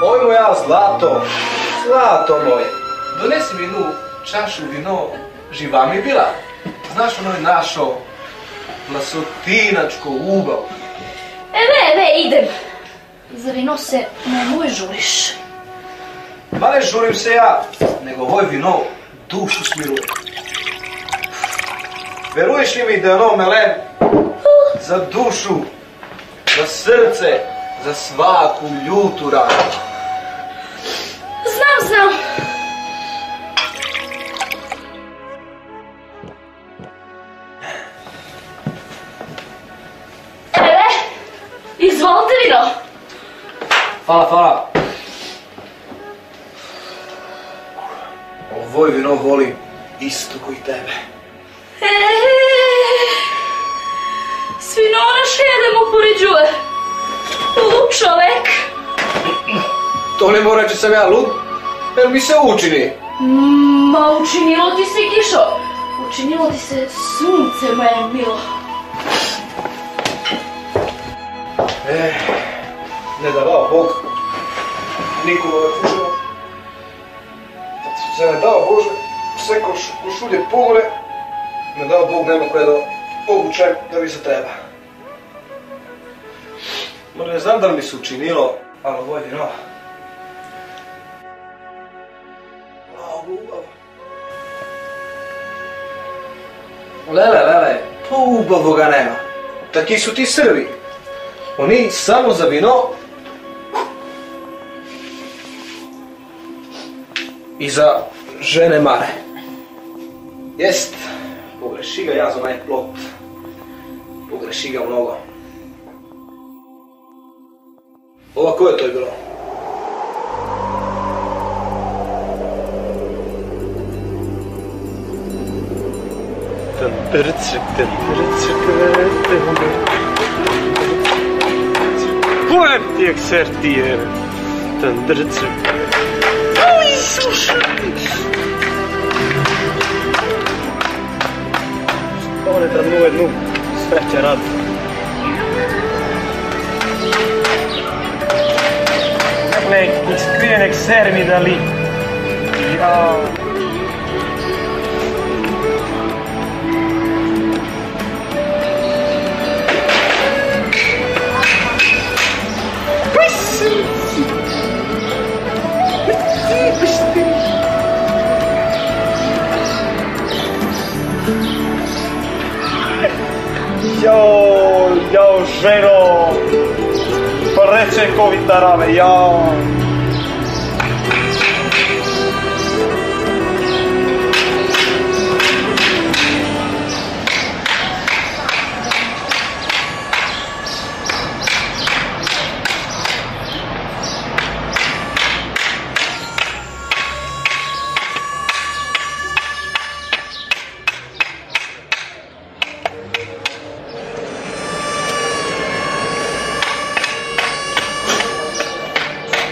Oj moja zlato, zlato moje, donesi mi jednu čašu vino, živa mi bila. Znaš ono je našo vlasotinačko ubav. Eve, idem. Za vino se nemoj žuriš. Ma ne žurim se ja, nego ovo vino dušu smiruje. Veruješ li mi da je ono melem za dušu, za srce, za svaku ljutu ranu? Znam. Eve, izvolite vino. Hvala. Ovo vino volim isto koji tebe. S vinona šedem upoređuje. Lud čovek. To ne mora reći sam ja lud, jer mi se učini. Ma učinilo ti se kišo. Učinilo ti se sunce moje milo. Ne davao Bog nikome ove pušilo. Se ne dao Bože sve košulje pogole, ne dao Bog nema koje da obučem da bi za teba. Ne znam da li mi se učinilo, ali ovo je vino. Lele, pa ubavo ga nema. Taki su ti Srbi. Oni samo za vino i za žene mare. Jest, pogreši ga ja za onaj plot. Pogreši ga mnogo. Ova koje to je bilo? Puerti exertiere. Tandrce. Ui, slušaj. Stone tranu jednu sreće rad. Dakle, iskrivjen eksermi da li. Jao. Jao, ženo, pa reče kovita rame, jao.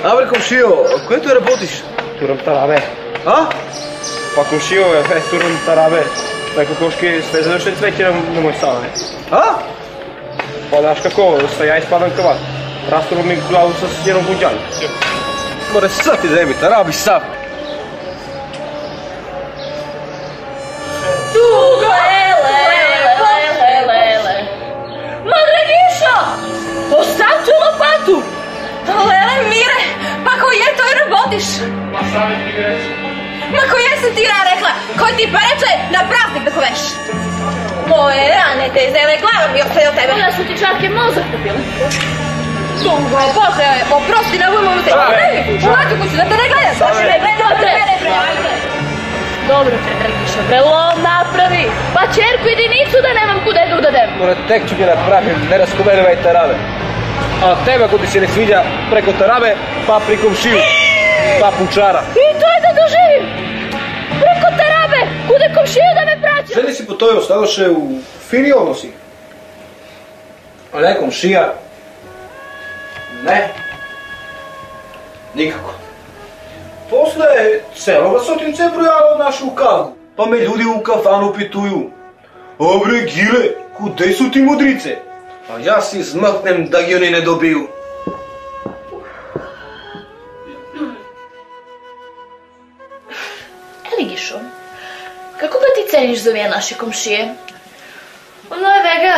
Абе, комшио, кое той работиш? Турам тарабе. А? Pa komšio, turam tarabe. Neko koški sve završen cveće na moj stan. А? Pa znaš kako, ja ispadam kavat. Rasturu mi glavu sa jednom bunđanjem. More sad ti da mi tarabi sad. Tuga, ele. Ma Dragišo, ostav tu lopatu. Lele, mire, pa ko je to i robotiš? Ma sami ti reći. Ma ko jesam ti ja rekla, ko ti pa reče na praznik da koveš? Moje rane te zele glava mi ostaje od tebe. Ona su ti čarke mozak popili. Tuga, Bože, oprosti na ovom minutu. Ulazim kuću da te ne gledam. Ne gledam te. Dobro te, Dragiša, bre, lom napravi. Pa čerku jedinicu da nemam kude da udadem. More tek ću ga napravim, ne raskomenevaj tarabe. A tebe ako ti se ne sviđa preko tarabe, pa pri komšiju, pa pučara. I to je da doživim. Preko tarabe, kude komšiju da me praća. Želi si po toj ostadoše u fini odnosi. A ne komšija. Ne. Nikako. Posle celoga sotince brojalo našu kavu. Pa me ljudi u kafanu pituju. Obre gile, kude su ti mudrice? A ja si zmaknem da gi oni ne dobiju. Gišo, kako ga ti ceniš za ove naše komšije? Ono je vega,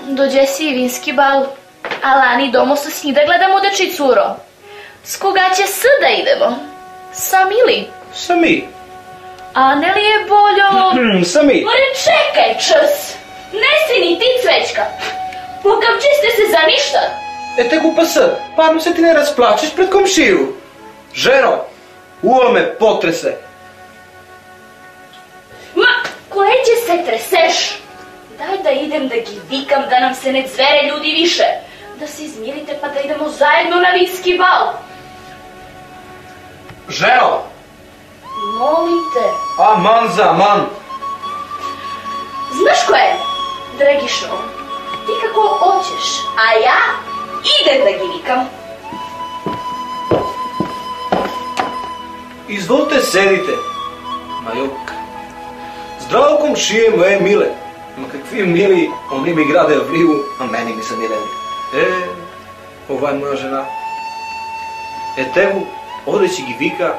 dođe si i vinski bal, a lani domo se s njih da gledamo deči curo. S koga će da idemo? Sami li? Sami. A ne li je boljo... Sami. More čekaj čas, ne si ni ti cvećka. Pokavči ste se za ništa. Ete kupa sad, parno se ti ne rasplačeš pred komšiju. Ženo, uvo me potrese. Ma, koje će se treseš? Daj da idem da gi vikam da nam se ne zvere ljudi više. Da se izmirite pa da idemo zajedno na vinski bal. Ženo! Molim te. Aman za man. Znaš ko je? Dragišo, ti kako hoćeš, a ja idem da gi vikam. Izvolite, sedite. Majok. Zdravo komšije moje mile. Ma kakvi mili, oni mi grade vriju, a meni mi se mileni. Ova je moja žena. Temu, ovdje će gi vika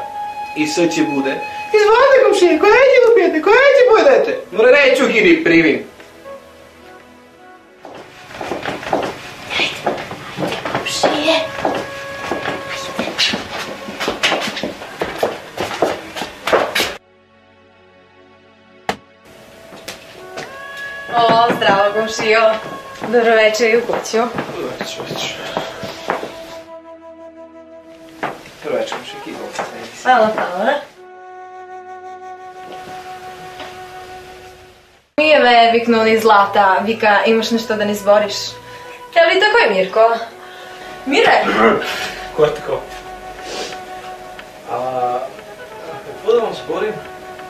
i sve će bude. Izvolite komšije, koje će upijete, koje će pojedete? More neću gi ni primim. Komšije. O, zdravo komšijo. Dobro večer i u kuću. Već. Dobro večer komšije, kiko. Hvala. Nije me viknuli Zlata, vika imaš nešto da ne zboriš. Je li tako je Mirko? Mire! Ko je tako? Kako da vam zborim?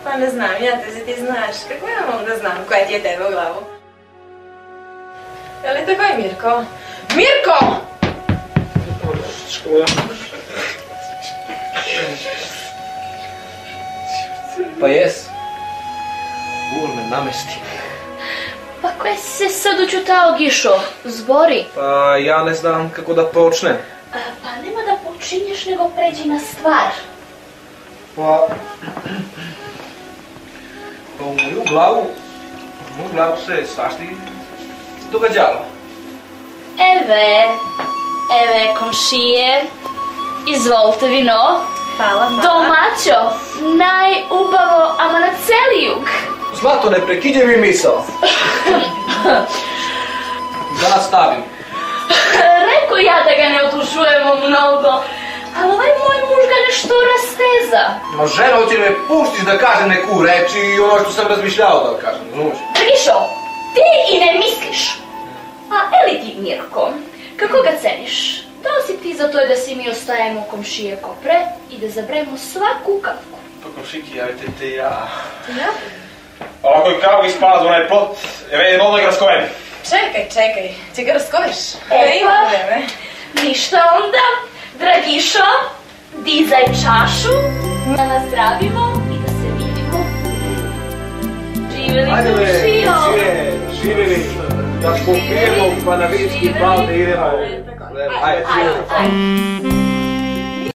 Pa ne znam, ja te se ti znaš. Kako ja mogu da znam koja ti je tebe u glavu? Je li tako je Mirko? Mirko! Pa jes. Ul me namesti. Pa koje si se sad učutao, Gišo? Zbori. Pa ja ne znam kako da počnem. Pa nema da počinješ, nego pređi na stvar. Pa u moju glavu se svašta događalo. Eve komšije, izvolite vino. Hvala. Domaćo, najubavo, ama na celi jug. Zlato, ne prekidje mi misao. Da nastavim. Rekao ja da ga ne otužujemo mnogo, ali ovaj moj muž ga nešto rasteza. Ma žena, hoće me puštiš da kažem neku reč i ono što sam razmišljao da kažem, znaš? Dragišo, ti i ne misliš. A eli ti, Mirko, kako ga ceniš? Da li si ti za to da si mi ostajemo komšije kopre i da zabremo svaku kavku? Pa komšiki, javite te ja. Ja? Ovako je kao ispala onaj plot, je ono da ga raskoveni. Čekaj, će ga raskoveš? Evo. Ima vreme. Ništa onda, Dragišo, dizaj čašu, da nas zdravimo i da se vidimo. Živjeli komšijo! Živjeli, da popijemo pa na vinski bal da idemo. Ajde.